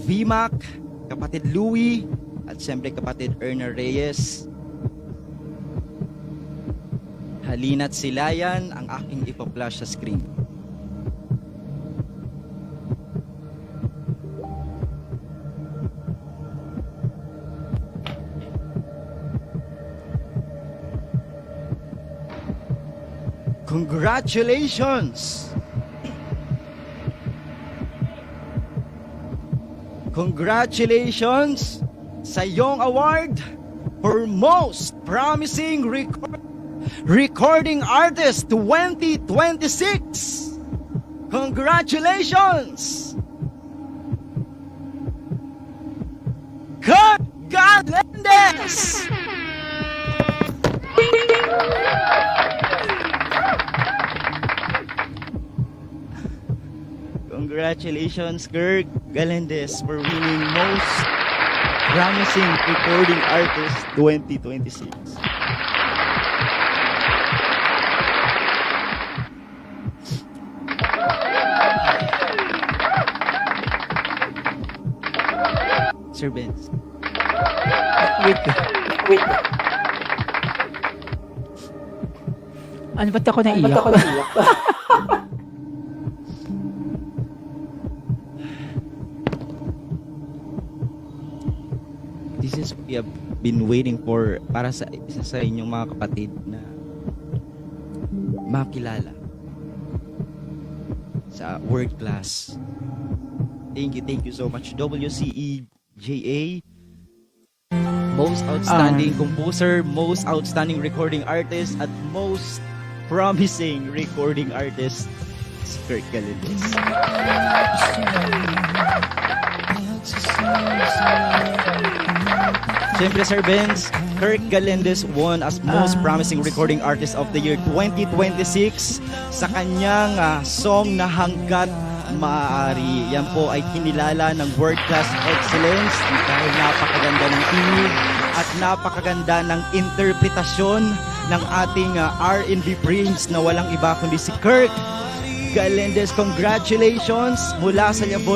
VMAC, kapatid Louie, at siyempre kapatid Erna Reyes. Halina't sila yan ang aking ipa-flash sa screen. Congratulations! Congratulations sa iyong award for Most Promising Recording Artist 2026! Congratulations! Kurt Galendez! Congratulations, Kurt Galendez, for winning Most Promising Recording Artist 2026. Sir Benz. Wait. Ano ba't ako naiyak? This is what we have been waiting for para sa isa sa inyong mga kapatid na makilala sa world class. Thank you so much WCEJA, most outstanding composer, most outstanding recording artist, at most promising recording artist, Kurt Galendez. Siyempre, Sir Benz, Kurt Galendez won as Most Promising Recording Artist of the Year 2026 sa kanyang song na Hanggat Maaari. Yan po ay kinilala ng World Class Excellence dahil napakaganda ng tinig at napakaganda ng interpretasyon ng ating R&B Prince na walang iba kundi si Kurt Galendez. Congratulations mula sa Liabori